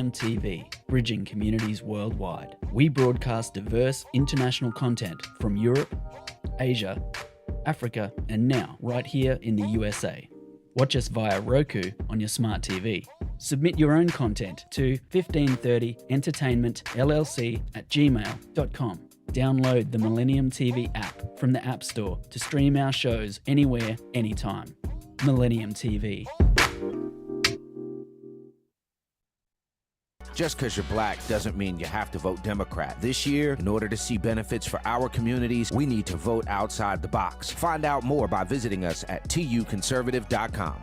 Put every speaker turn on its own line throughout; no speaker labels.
Millennium TV, bridging communities worldwide. We broadcast diverse international content from Europe, Asia, Africa, and now right here in the USA. Watch us via Roku on your smart TV. Submit your own content to 1530entertainmentllc@gmail.com. Download the Millennium TV app from the App Store to stream our shows anywhere, anytime. Millennium TV.
Just because you're black doesn't mean you have to vote Democrat. This year, in order to see benefits for our communities, we need to vote outside the box. Find out more by visiting us at tuconservative.com.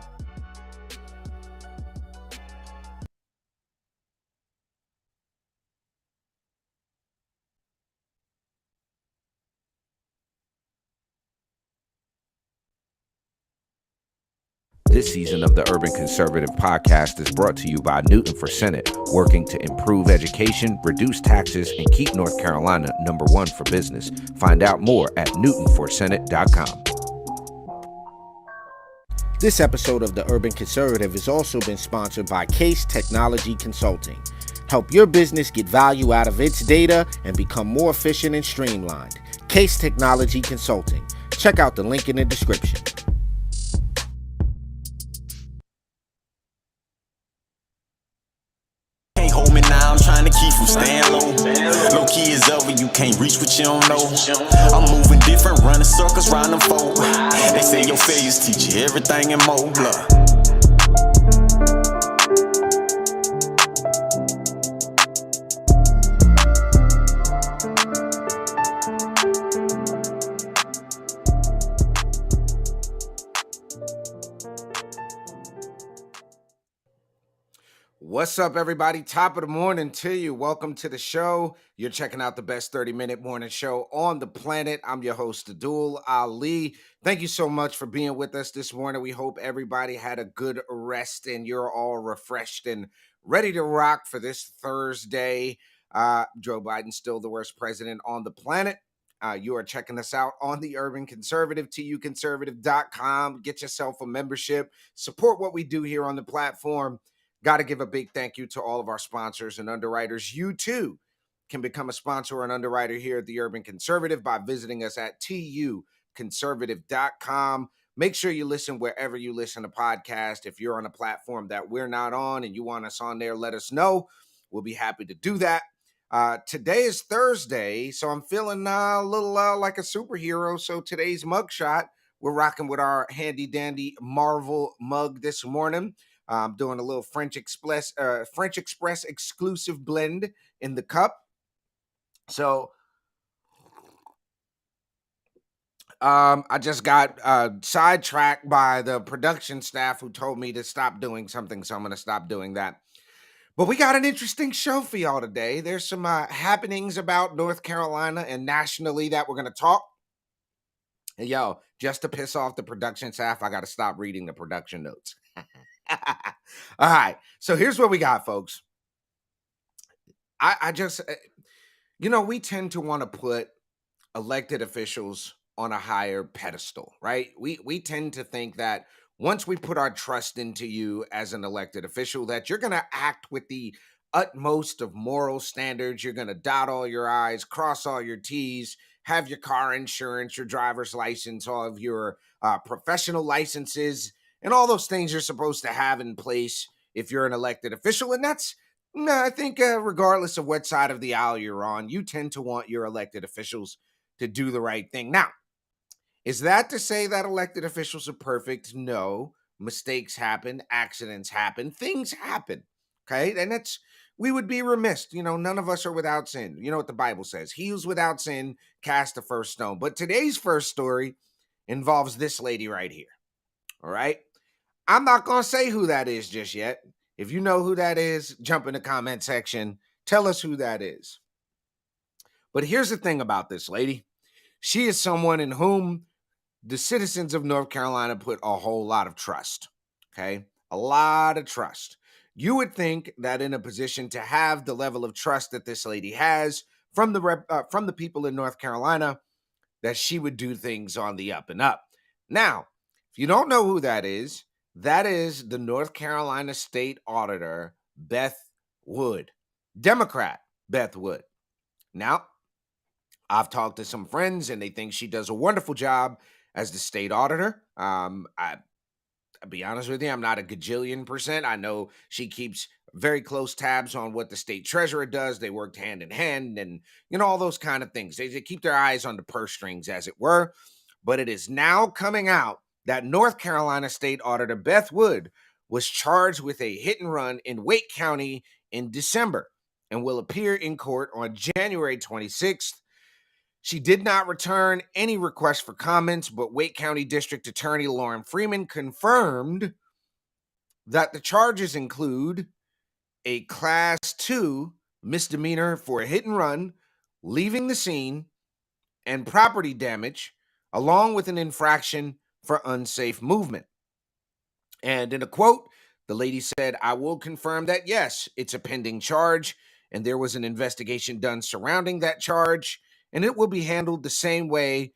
This season of the Urban Conservative Podcast is brought to you by Newton for Senate, working to improve education, reduce taxes, and keep North Carolina #1 for business. Find out more at newtonforsenate.com. This episode of the Urban Conservative has also been sponsored by Case Technology Consulting. Help your business get value out of its data and become more efficient and streamlined. Case Technology Consulting. Check out the link in the description.
Trying to keep from staying low. Low key is over, you can't reach what you don't know. I'm moving different, running circles round them folk. They say your failures teach you everything and more. Blah.
What's up, everybody? Top of the morning to you. Welcome to the show. You're checking out the best 30-minute morning show on the planet. I'm your host, Addul Ali. Thank you so much for being with us this morning. We hope everybody had a good rest and you're all refreshed and ready to rock for this Thursday. Joe Biden's still the worst president on the planet. You are checking us out on the Urban Conservative, tuconservative.com. Get yourself a membership. Support what we do here on the platform. Got to give a big thank you to all of our sponsors and underwriters. You, too, can become a sponsor or an underwriter here at the Urban Conservative by visiting us at tuconservative.com. Make sure you listen wherever you listen to podcasts. If you're on a platform that we're not on and you want us on there, let us know. We'll be happy to do that. Today is Thursday, so I'm feeling a little like a superhero. So today's mugshot, we're rocking with our handy-dandy Marvel mug this morning. I'm doing a little French Express exclusive blend in the cup. So I just got sidetracked by the production staff who told me to stop doing something, so I'm going to stop doing that. But we got an interesting show for y'all today. There's some happenings about North Carolina and nationally that we're going to talk. And yo, just to piss off the production staff, I got to stop reading the production notes. All right, so here's what we got, folks. I just, we tend to want to put elected officials on a higher pedestal, right? We tend to think that once we put our trust into you as an elected official, that you're going to act with the utmost of moral standards. You're going to dot all your I's, cross all your T's, have your car insurance, your driver's license, all of your professional licenses, and all those things you're supposed to have in place if you're an elected official. And that's, I think, regardless of what side of the aisle you're on, you tend to want your elected officials to do the right thing. Now, is that to say that elected officials are perfect? No. Mistakes happen, accidents happen, things happen, okay? And we would be remiss. None of us are without sin. You know what the Bible says. He who's without sin, cast the first stone. But today's first story involves this lady right here, all right? I'm not going to say who that is just yet. If you know who that is, jump in the comment section. Tell us who that is. But here's the thing about this lady. She is someone in whom the citizens of North Carolina put a whole lot of trust, okay? A lot of trust. You would think that in a position to have the level of trust that this lady has from the people in North Carolina, that she would do things on the up and up. Now, if you don't know who that is the North Carolina State Auditor, Beth Wood, Democrat Beth Wood. Now, I've talked to some friends and they think she does a wonderful job as the state auditor. I'll be honest with you, I'm not a gajillion percent. I know she keeps very close tabs on what the state treasurer does. They worked hand in hand and, all those kind of things. They keep their eyes on the purse strings, as it were. But it is now coming out that North Carolina State Auditor Beth Wood was charged with a hit and run in Wake County in December and will appear in court on January 26th. She did not return any requests for comments, but Wake County District Attorney Lauren Freeman confirmed that the charges include a Class 2 misdemeanor for a hit and run, leaving the scene, and property damage, along with an infraction for unsafe movement. And in a quote, the lady said, "I will confirm that, yes, it's a pending charge, and there was an investigation done surrounding that charge, and it will be handled the same way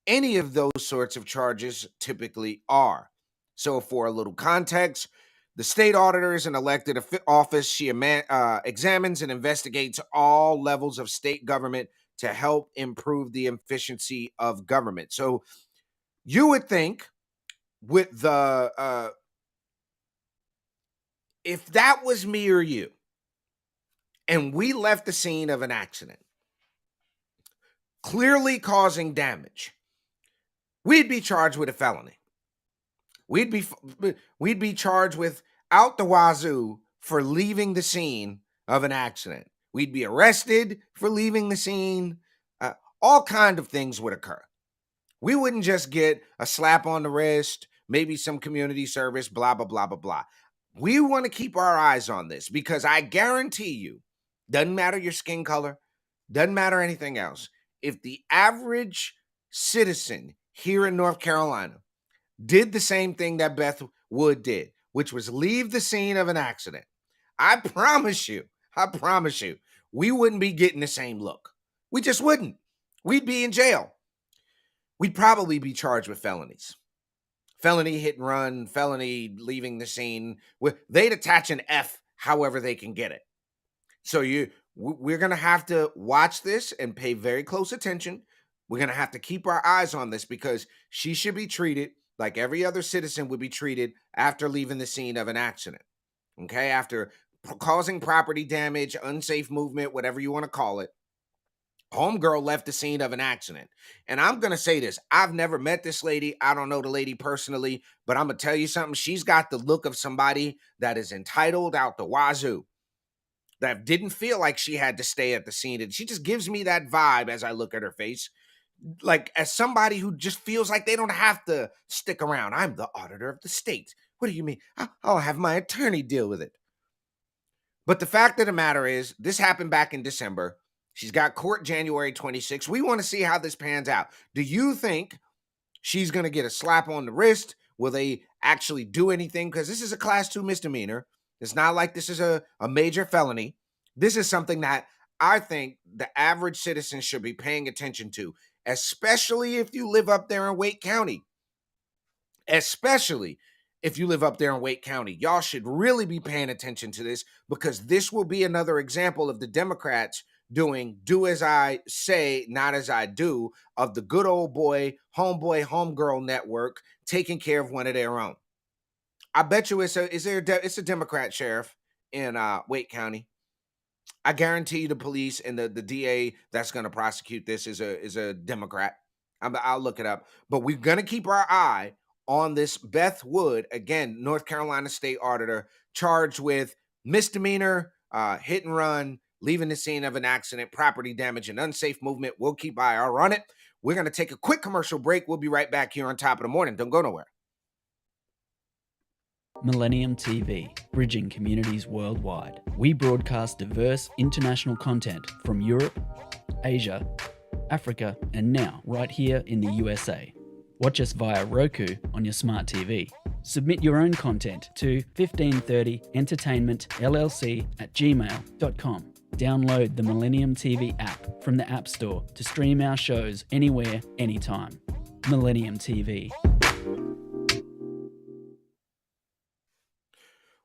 any of those sorts of charges typically are." So for a little context, the state auditor is an elected office. She examines and investigates all levels of state government to help improve the efficiency of government. So you would think with the, if that was me or you, and we left the scene of an accident, clearly causing damage, we'd be charged with a felony. We'd be charged with out the wazoo for leaving the scene of an accident. We'd be arrested for leaving the scene. All kinds of things would occur. We wouldn't just get a slap on the wrist, maybe some community service, blah, blah, blah, blah, blah. We want to keep our eyes on this because I guarantee you, doesn't matter your skin color, doesn't matter anything else. If the average citizen here in North Carolina did the same thing that Beth Wood did, which was leave the scene of an accident, I promise you, we wouldn't be getting the same look. We just wouldn't. We'd be in jail. We'd probably be charged with felonies. Felony hit and run, felony leaving the scene. They'd attach an F however they can get it. So we're going to have to watch this and pay very close attention. We're going to have to keep our eyes on this because she should be treated like every other citizen would be treated after leaving the scene of an accident. Okay, after causing property damage, unsafe movement, whatever you want to call it, homegirl left the scene of an accident. And I'm going to say this. I've never met this lady. I don't know the lady personally, but I'm going to tell you something. She's got the look of somebody that is entitled out the wazoo, that didn't feel like she had to stay at the scene. And she just gives me that vibe as I look at her face, like as somebody who just feels like they don't have to stick around. I'm the auditor of the state. What do you mean? I'll have my attorney deal with it. But the fact of the matter is, this happened back in December. She's got court January 26th. We want to see how this pans out. Do you think she's going to get a slap on the wrist? Will they actually do anything? Because this is a Class 2 misdemeanor. It's not like this is a major felony. This is something that I think the average citizen should be paying attention to, especially if you live up there in Wake County. Especially if you live up there in Wake County. Y'all should really be paying attention to this because this will be another example of the Democrats doing do as I say, not as I do, of the good old boy, homeboy, homegirl network taking care of one of their own. I bet you it's a Democrat sheriff in Wake County. I guarantee you the police and the DA that's going to prosecute this is a Democrat. I'll look it up. But we're going to keep our eye on this Beth Wood, again, North Carolina State Auditor, charged with misdemeanor, hit and run, leaving the scene of an accident, property damage, and unsafe movement. We'll keep IR on it. We're going to take a quick commercial break. We'll be right back here on Top of the Morning. Don't go nowhere.
Millennium TV, bridging communities worldwide. We broadcast diverse international content from Europe, Asia, Africa, and now right here in the USA. Watch us via Roku on your smart TV. Submit your own content to 1530entertainmentllc@gmail.com. Download the Millennium TV app from the App Store to stream our shows anywhere, anytime. Millennium TV.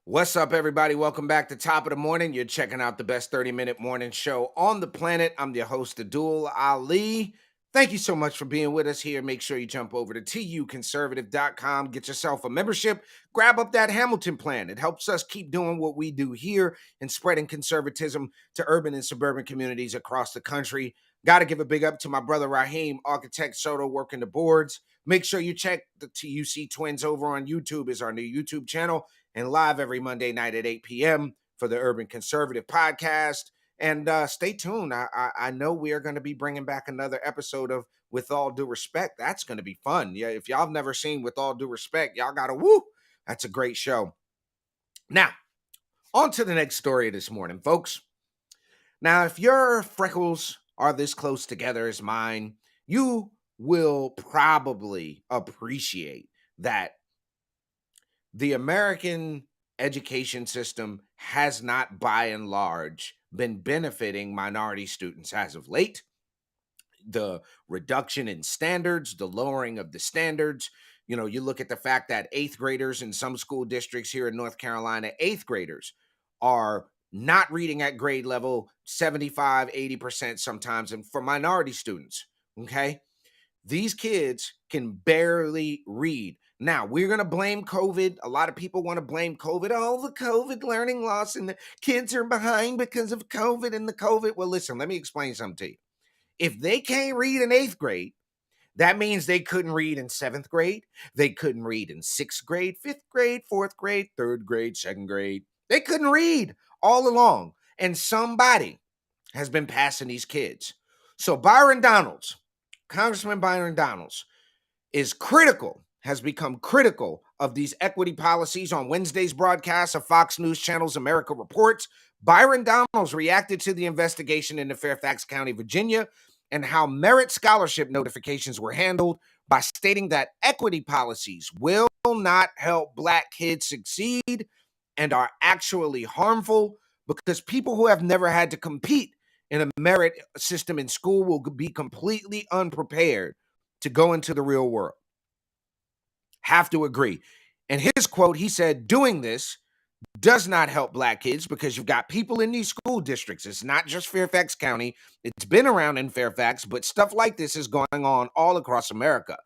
What's up, everybody? Welcome back to Top of the Morning. You're checking out the best 30-minute morning show on the planet. I'm your host, Addul Ali. Thank you so much for being with us here. Make sure you jump over to tuconservative.com, get yourself a membership, grab up that Hamilton plan. It helps us keep doing what we do here and spreading conservatism to urban and suburban communities across the country. Got to give a big up to my brother Raheem, Architect Soto, working the boards. Make sure you check the TUC Twins over on YouTube, is our new YouTube channel, and live every Monday night at 8 p.m. for the Urban Conservative Podcast. And stay tuned. I know we are going to be bringing back another episode of With All Due Respect. That's going to be fun. Yeah, if y'all have never seen With All Due Respect, y'all got to woo. That's a great show. Now, on to the next story this morning, folks. Now, if your freckles are this close together as mine, you will probably appreciate that the American education system has not, by and large, been benefiting minority students as of late. The reduction in standards, the lowering of the standards, you look at the fact that eighth graders in some school districts here in North Carolina, eighth graders are not reading at grade level 75, 80% sometimes, and for minority students, okay? These kids can barely read. Now, we're going to blame COVID. A lot of people want to blame COVID. Oh, the COVID learning loss and the kids are behind because of COVID and the COVID. Well, listen, let me explain something to you. If they can't read in eighth grade, that means they couldn't read in seventh grade. They couldn't read in sixth grade, fifth grade, fourth grade, third grade, second grade. They couldn't read all along. And somebody has been passing these kids. So Byron Donalds, Congressman Byron Donalds, has become critical of these equity policies. On Wednesday's broadcast of Fox News Channel's America Reports, Byron Donalds reacted to the investigation into Fairfax County, Virginia, and how merit scholarship notifications were handled by stating that equity policies will not help Black kids succeed and are actually harmful because people who have never had to compete in a merit system in school will be completely unprepared to go into the real world. Have to agree. And his quote, he said, doing this does not help Black kids because you've got people in these school districts. It's not just Fairfax County. It's been around in Fairfax, but stuff like this is going on all across America.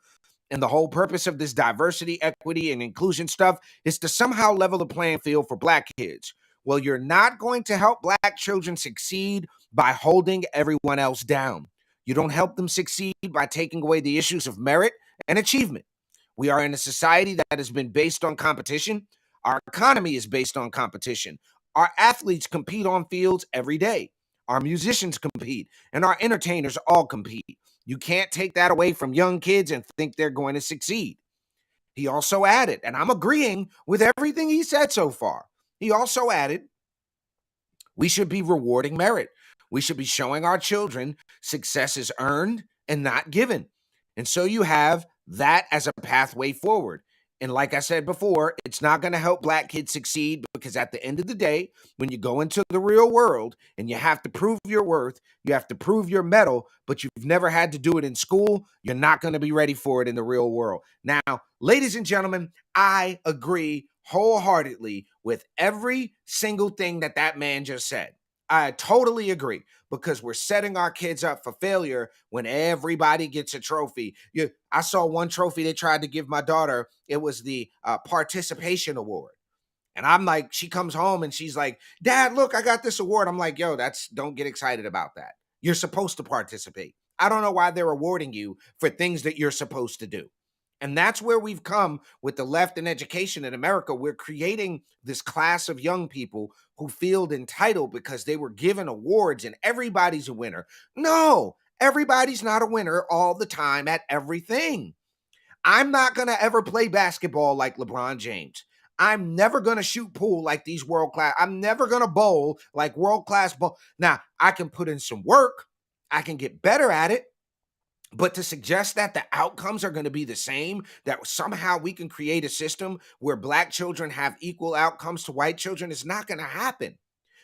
And the whole purpose of this diversity, equity, and inclusion stuff is to somehow level the playing field for Black kids. Well, you're not going to help Black children succeed by holding everyone else down. You don't help them succeed by taking away the issues of merit and achievement. We are in a society that has been based on competition. Our economy is based on competition. Our athletes compete on fields every day. Our musicians compete, and our entertainers all compete. You can't take that away from young kids and think they're going to succeed. He also added, and I'm agreeing with everything he said so far, he also added, we should be rewarding merit. We should be showing our children success is earned and not given. And so you have that as a pathway forward. And like I said before, it's not going to help Black kids succeed because at the end of the day, when you go into the real world and you have to prove your worth, you have to prove your mettle, but you've never had to do it in school, you're not going to be ready for it in the real world. Now, ladies and gentlemen, I agree wholeheartedly with every single thing that man just said. I totally agree because we're setting our kids up for failure when everybody gets a trophy. I saw one trophy they tried to give my daughter. It was the participation award. And I'm like, she comes home and she's like, Dad, look, I got this award. I'm like, yo, don't get excited about that. You're supposed to participate. I don't know why they're awarding you for things that you're supposed to do. And that's where we've come with the left in education in America. We're creating this class of young people who feel entitled because they were given awards and everybody's a winner. No, everybody's not a winner all the time at everything. I'm not going to ever play basketball like LeBron James. I'm never going to shoot pool like these world-class. I'm never going to bowl like world-class bowl. Now, I can put in some work. I can get better at it. But to suggest that the outcomes are going to be the same, that somehow we can create a system where Black children have equal outcomes to white children, is not going to happen.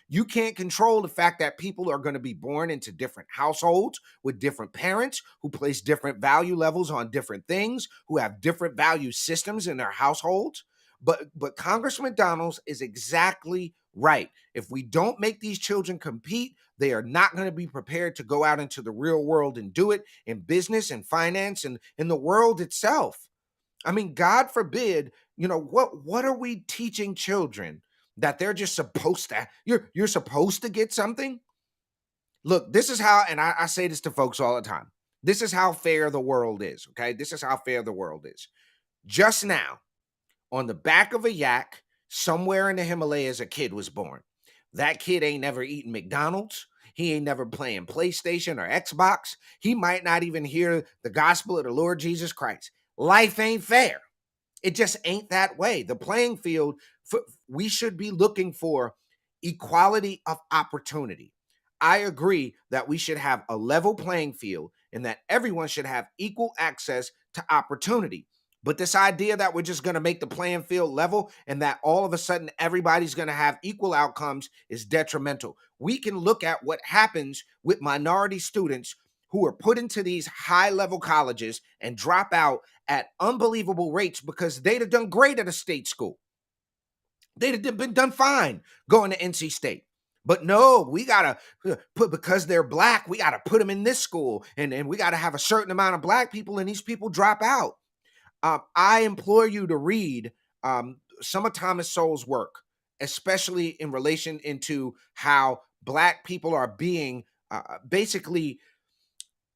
You can't control the fact that people are going to be born into different households with different parents who place different value levels on different things, who have different value systems in their households. But Congressman Donalds is exactly right. If we don't make these children compete, they are not going to be prepared to go out into the real world and do it in business and finance and in the world itself. I mean, God forbid, what are we teaching children that they're just supposed to, you're supposed to get something? Look, this is how, and I say this to folks all the time. This is how fair the world is, okay? This is how fair the world is. Just now, on the back of a yak, somewhere in the Himalayas, a kid was born. That kid ain't never eaten McDonald's. He ain't never playing PlayStation or Xbox. He might not even hear the gospel of the Lord Jesus Christ. Life ain't fair. It just ain't that way. The playing field, we should be looking for equality of opportunity. I agree that we should have a level playing field and that everyone should have equal access to opportunity. But this idea that we're just going to make the playing field level and that all of a sudden everybody's going to have equal outcomes is detrimental. We can look at what happens with minority students who are put into these high-level colleges and drop out at unbelievable rates because they'd have done great at a state school. They'd have been done fine going to NC State. But no, we got to put, because they're black, we got to put them in this school. And we got to have a certain amount of black people, and these people drop out. I implore you to read some of Thomas Sowell's work, especially in relation into how black people are being basically,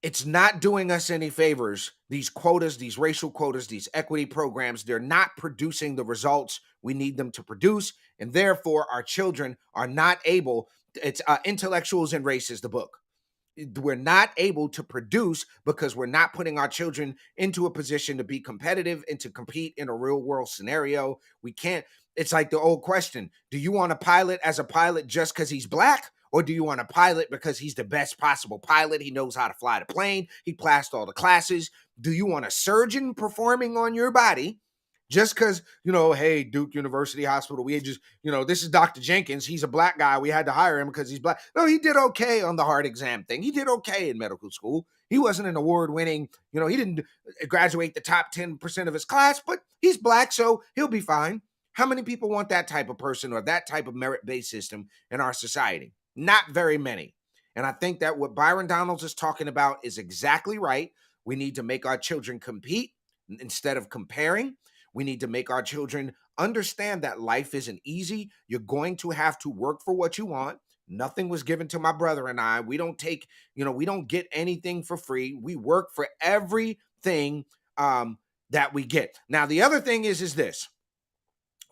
it's not doing us any favors. These quotas, these racial quotas, these equity programs, they're not producing the results we need them to produce. And therefore, our children are not able, it's Intellectuals and Race is the book. We're not able to produce because we're not putting our children into a position to be competitive and to compete in a real world scenario. We can't. It's like the old question. Do you want a pilot as a pilot just because he's black? Or do you want a pilot because he's the best possible pilot? He knows how to fly the plane. He passed all the classes. Do you want a surgeon performing on your body just because, hey, Duke University Hospital, we just, this is Dr. Jenkins. He's a black guy. We had to hire him because he's black. No, he did okay on the heart exam thing. He did okay in medical school. He wasn't an award-winning, he didn't graduate the top 10% of his class, but he's black, so he'll be fine. How many people want that type of person or that type of merit-based system in our society? Not very many. And I think that what Byron Donalds is talking about is exactly right. We need to make our children compete instead of comparing. We need to make our children understand that life isn't easy. You're going to have to work for what you want. Nothing was given to my brother and I. We don't take, we don't get anything for free. We work for everything that we get. Now, the other thing is this.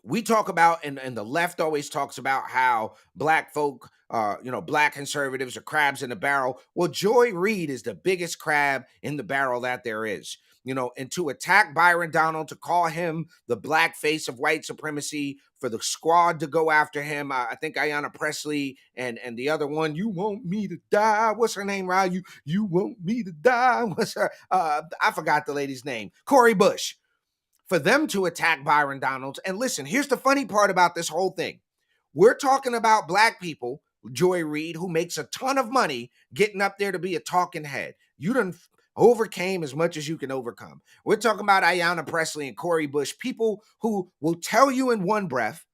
We talk about, and the left always talks about how black folk, black conservatives are crabs in the barrel. Well, Joy Reid is the biggest crab in the barrel that there is. And to attack Byron Donald, to call him the black face of white supremacy, for the squad to go after him. I think Ayanna Pressley and the other one, you want me to die. What's her name, Ryan? You want me to die. What's her? I forgot the lady's name. Cori Bush. For them to attack Byron Donalds. And listen, here's the funny part about this whole thing. We're talking about black people, Joy Reid, who makes a ton of money getting up there to be a talking head. You done overcame as much as you can overcome. We're talking about Ayanna Pressley and Cori Bush, people who will tell you in one breath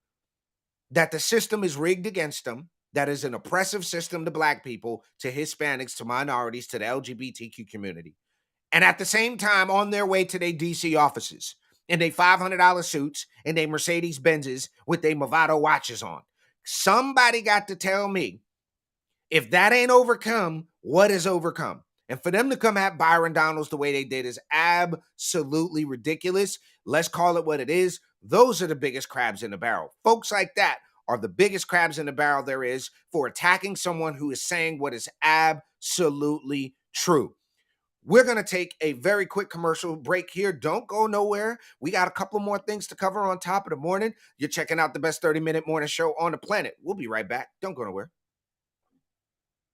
that the system is rigged against them, that is an oppressive system to black people, to Hispanics, to minorities, to the LGBTQ community. And at the same time, on their way to their DC offices, in their $500 suits and their Mercedes Benzes with their Movado watches on. Somebody got to tell me, if that ain't overcome, what is overcome? And for them to come at Byron Donalds the way they did is absolutely ridiculous. Let's call it what it is. Those are the biggest crabs in the barrel. Folks like that are the biggest crabs in the barrel there is for attacking someone who is saying what is absolutely true. We're going to take a very quick commercial break here. Don't go nowhere. We got a couple more things to cover on top of the morning. You're checking out the best 30-minute morning show on the planet. We'll be right back. Don't go nowhere.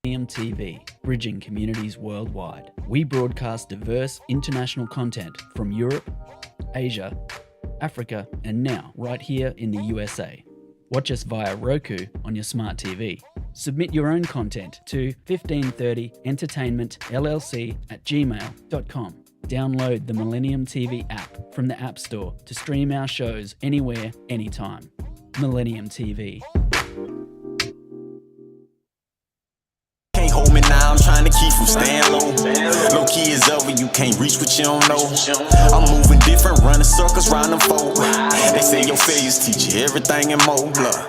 TV, bridging communities worldwide. We broadcast diverse international content from Europe, Asia, Africa, and now right here in the USA. Watch us via Roku on your smart TV. Submit your own content to 1530entertainmentllc@gmail.com. Download the Millennium TV app from the App Store to stream our shows anywhere, anytime. Millennium TV.
Can't hold me now, I'm trying to keep from staying low. Low key is over, you can't reach what you don't know. I'm moving different, running circles round them folk. They say your failures teach you everything and more. Look.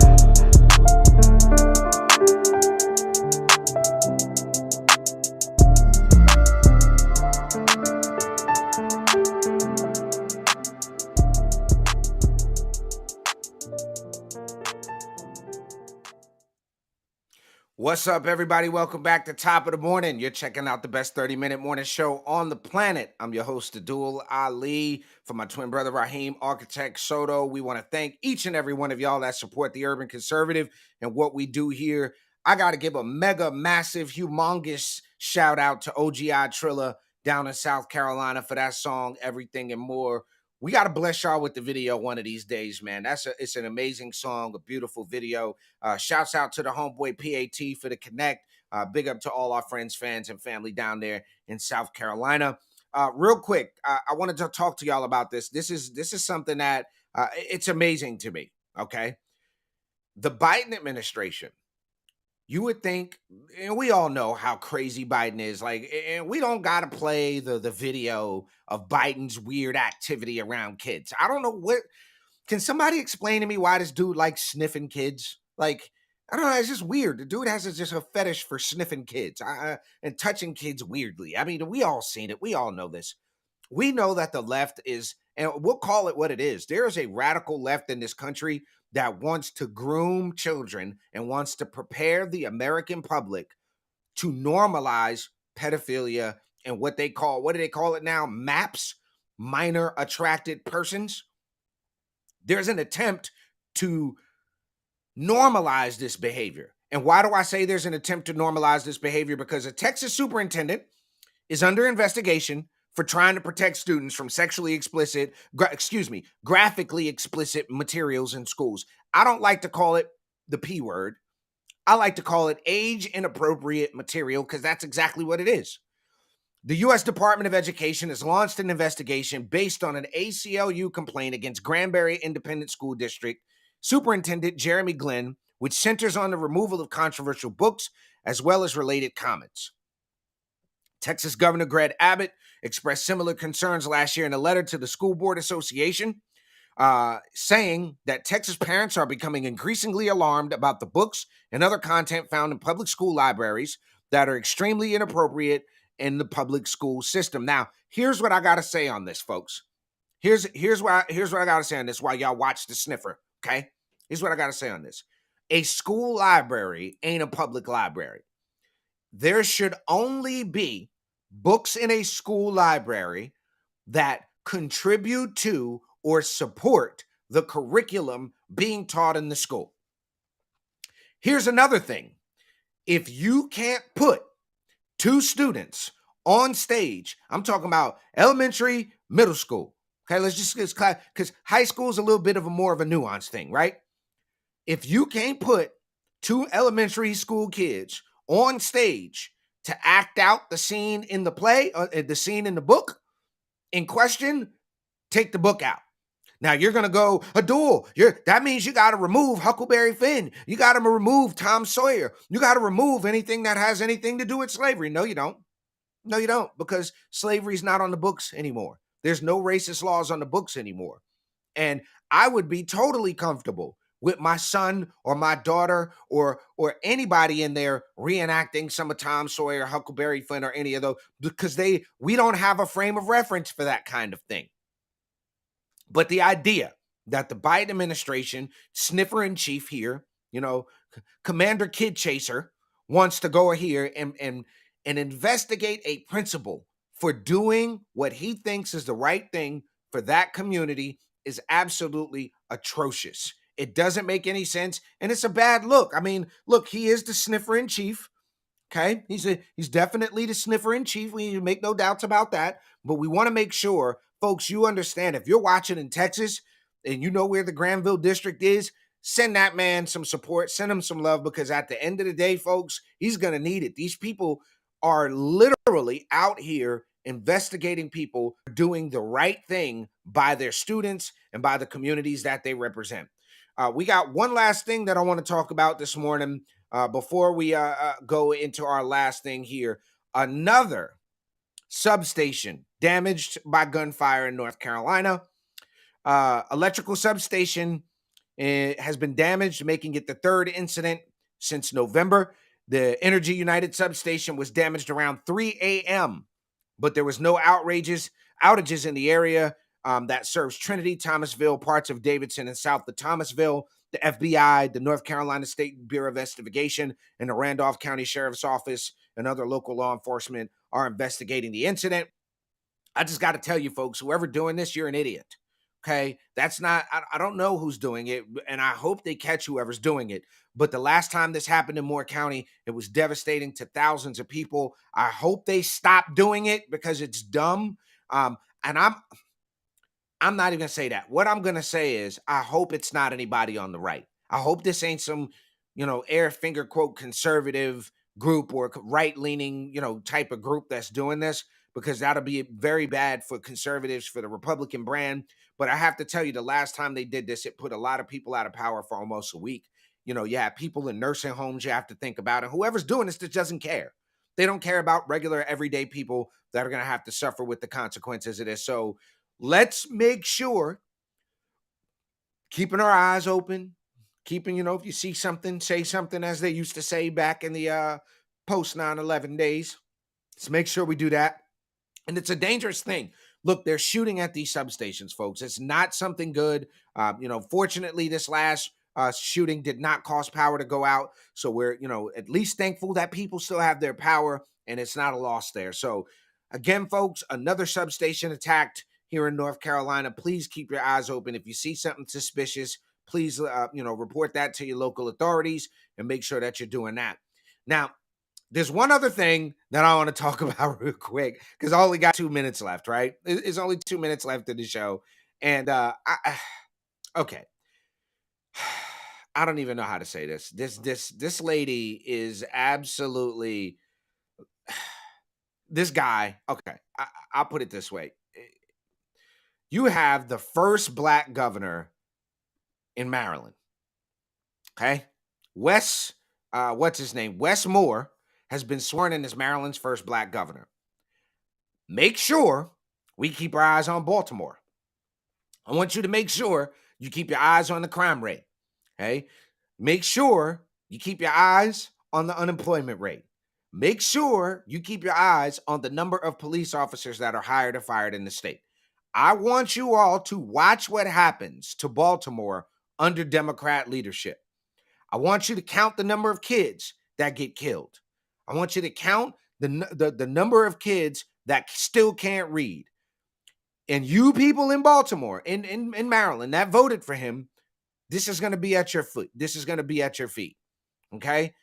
What's up, everybody? Welcome back to Top of the Morning. You're checking out the best 30-minute morning show on the planet. I'm your host, Addul Ali, for my twin brother, Raheem Architect Soto. We want to thank each and every one of y'all that support the Urban Conservative and what we do here. I got to give a mega, massive, humongous shout out to OGI Trilla down in South Carolina for that song, Everything and More. We got to bless y'all with the video one of these days, man. It's an amazing song, a beautiful video. Shouts out to the homeboy PAT for the connect. Big up to all our friends, fans, and family down there in South Carolina. Real quick, I wanted to talk to y'all about this. This is something that it's amazing to me, okay? The Biden administration, you would think, and we all know how crazy Biden is, like, and we don't got to play the video of Biden's weird activity around kids. I don't know can somebody explain to me why this dude likes sniffing kids? Like, I don't know, it's just weird. The dude has just a fetish for sniffing kids and touching kids weirdly. I mean, we all seen it. We all know this. We know that the left is, and we'll call it what it is. There is a radical left in this country that wants to groom children and wants to prepare the American public to normalize pedophilia and what do they call it now? MAPS, minor attracted persons. There's an attempt to normalize this behavior. And why do I say there's an attempt to normalize this behavior? Because a Texas superintendent is under investigation for trying to protect students from graphically explicit materials in schools. I don't like to call it the P word. I like to call it age inappropriate material because that's exactly what it is. The U.S. Department of Education has launched an investigation based on an ACLU complaint against Granbury Independent School District Superintendent Jeremy Glenn, which centers on the removal of controversial books as well as related comments. Texas Governor Greg Abbott expressed similar concerns last year in a letter to the School Board Association, saying that Texas parents are becoming increasingly alarmed about the books and other content found in public school libraries that are extremely inappropriate in the public school system. Now, here's what I got to say on this, folks. Here's what I got to say on this while y'all watch the sniffer, okay? Here's what I got to say on this. A school library ain't a public library. There should only be books in a school library that contribute to or support the curriculum being taught in the school. Here's another thing. If you can't put two students on stage, I'm talking about elementary, middle school. Okay, let's just get class, because high school is a little bit of more of a nuanced thing, right? If you can't put two elementary school kids on stage to act out the scene in the play, the scene in the book in question, take the book out. Now you're going to go, Addul, that means you got to remove Huckleberry Finn. You got to remove Tom Sawyer. You got to remove anything that has anything to do with slavery. No, you don't. No, you don't, because slavery is not on the books anymore. There's no racist laws on the books anymore. And I would be totally comfortable with my son or my daughter or anybody in there reenacting some of Tom Sawyer, Huckleberry Finn, or any of those, because we don't have a frame of reference for that kind of thing. But the idea that the Biden administration, sniffer in chief here, Commander Kid Chaser, wants to go here and investigate a principal for doing what he thinks is the right thing for that community is absolutely atrocious. It doesn't make any sense, and it's a bad look. I mean, look, he is the sniffer in chief. Okay, he's definitely the sniffer in chief. We make no doubts about that. But we want to make sure, folks, you understand. If you're watching in Texas and you know where the Granville district is, send that man some support. Send him some love, because at the end of the day, folks, he's going to need it. These people are literally out here investigating people doing the right thing by their students and by the communities that they represent. We got one last thing that I want to talk about this morning before we go into our last thing here. Another substation damaged by gunfire in North Carolina. Electrical substation has been damaged, making it the third incident since November. The Energy United substation was damaged around 3 a.m., but there was no outages in the area that serves Trinity, Thomasville, parts of Davidson, and south of Thomasville. The FBI, the North Carolina State Bureau of Investigation, and the Randolph County Sheriff's Office and other local law enforcement are investigating the incident. I just got to tell you, folks, whoever doing this, you're an idiot. Okay, that's not, I don't know who's doing it, and I hope they catch whoever's doing it. But the last time this happened in Moore County, it was devastating to thousands of people. I hope they stop doing it because it's dumb. And I'm not even gonna say that. What I'm gonna say is I hope it's not anybody on the right. I hope this ain't some, air finger quote conservative group or right-leaning, type of group that's doing this, because that'll be very bad for conservatives, for the Republican brand. But I have to tell you, the last time they did this, it put a lot of people out of power for almost a week. You have people in nursing homes you have to think about, and whoever's doing this just doesn't care. They don't care about regular, everyday people that are going to have to suffer with the consequences of this. So let's make sure, keeping our eyes open, keeping, if you see something, say something, as they used to say back in the post 9/11 days. Let's make sure we do that. And it's a dangerous thing. Look, they're shooting at these substations, folks. It's not something good. Fortunately, this last shooting did not cause power to go out. So we're, at least thankful that people still have their power and it's not a loss there. So again, folks, another substation attacked here in North Carolina. Please keep your eyes open. If you see something suspicious, please, report that to your local authorities and make sure that you're doing that. Now, there's one other thing that I want to talk about real quick, because I only got 2 minutes left, right? It's only 2 minutes left in the show. And okay. I don't even know how to say this. This lady is absolutely, this guy, okay, I'll put it this way. You have the first black governor in Maryland, okay? Wes Moore has been sworn in as Maryland's first black governor. Make sure we keep our eyes on Baltimore. I want you to make sure you keep your eyes on the crime rate, okay? Make sure you keep your eyes on the unemployment rate. Make sure you keep your eyes on the number of police officers that are hired or fired in the state. I want you all to watch what happens to Baltimore under Democrat leadership. I want you to count the number of kids that get killed. I want you to count the number of kids that still can't read. And you people in Baltimore, in Maryland, that voted for him, this is going to be at your foot. This is going to be at your feet. Okay?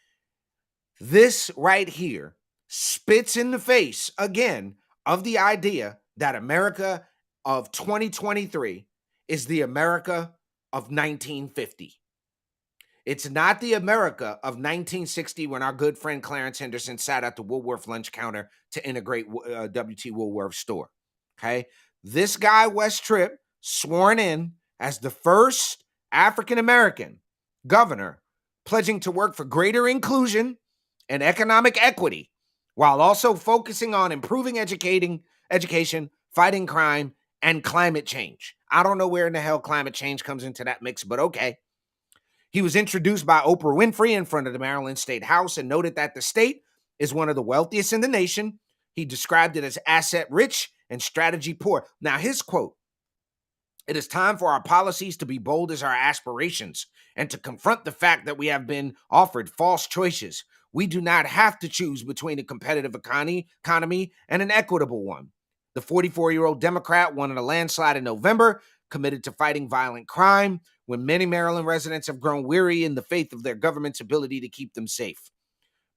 This right here spits in the face, again, of the idea that America of 2023 is the America of 1950. It's not the America of 1960 when our good friend Clarence Henderson sat at the Woolworth lunch counter to integrate W.T. Woolworth's store. Okay? This guy, Wes Tripp, sworn in as the first African-American governor, pledging to work for greater inclusion and economic equity, while also focusing on improving education, fighting crime, and climate change. I don't know where in the hell climate change comes into that mix, but okay. He was introduced by Oprah Winfrey in front of the Maryland State House and noted that the state is one of the wealthiest in the nation. He described it as asset rich and strategy poor. Now, his quote, "It is time for our policies to be bold as our aspirations and to confront the fact that we have been offered false choices. We do not have to choose between a competitive economy and an equitable one." The 44-year-old Democrat won in a landslide in November, committed to fighting violent crime, when many Maryland residents have grown weary in the faith of their government's ability to keep them safe.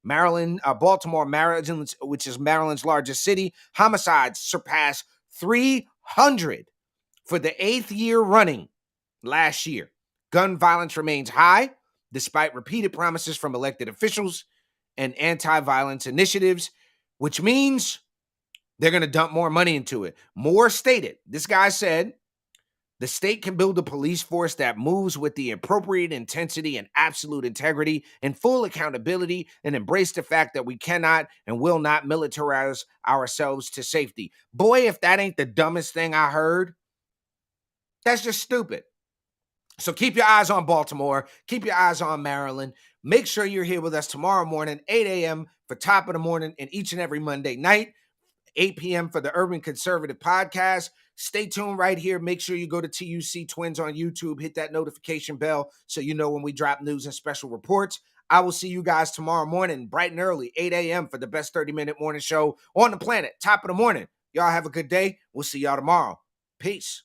Baltimore, Maryland, which is Maryland's largest city, homicides surpassed 300 for the 8th year running last year. Gun violence remains high, despite repeated promises from elected officials and anti-violence initiatives, which means they're going to dump more money into it. Moore stated, this guy said, The state can build a police force that moves with the appropriate intensity and absolute integrity and full accountability, and embrace the fact that we cannot and will not militarize ourselves to safety. Boy, if that ain't the dumbest thing I heard, that's just stupid. So keep your eyes on Baltimore. Keep your eyes on Maryland. Make sure you're here with us tomorrow morning, 8 a.m. for Top of the Morning, and each and every Monday night, 8 p.m. for the Urban Conservative Podcast. Stay tuned right here. Make sure you go to TUC Twins on YouTube. Hit that notification bell so you know when we drop news and special reports. I will see you guys tomorrow morning, bright and early, 8 a.m. for the best 30-minute morning show on the planet. Top of the morning. Y'all have a good day. We'll see y'all tomorrow. Peace.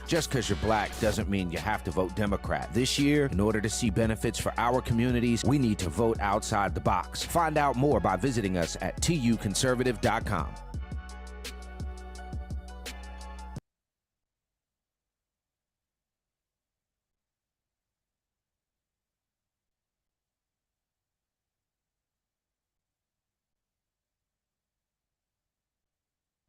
Just because you're black doesn't mean you have to vote Democrat. This year, in order to see benefits for our communities, we need to vote outside the box. Find out more by visiting us at tuconservative.com.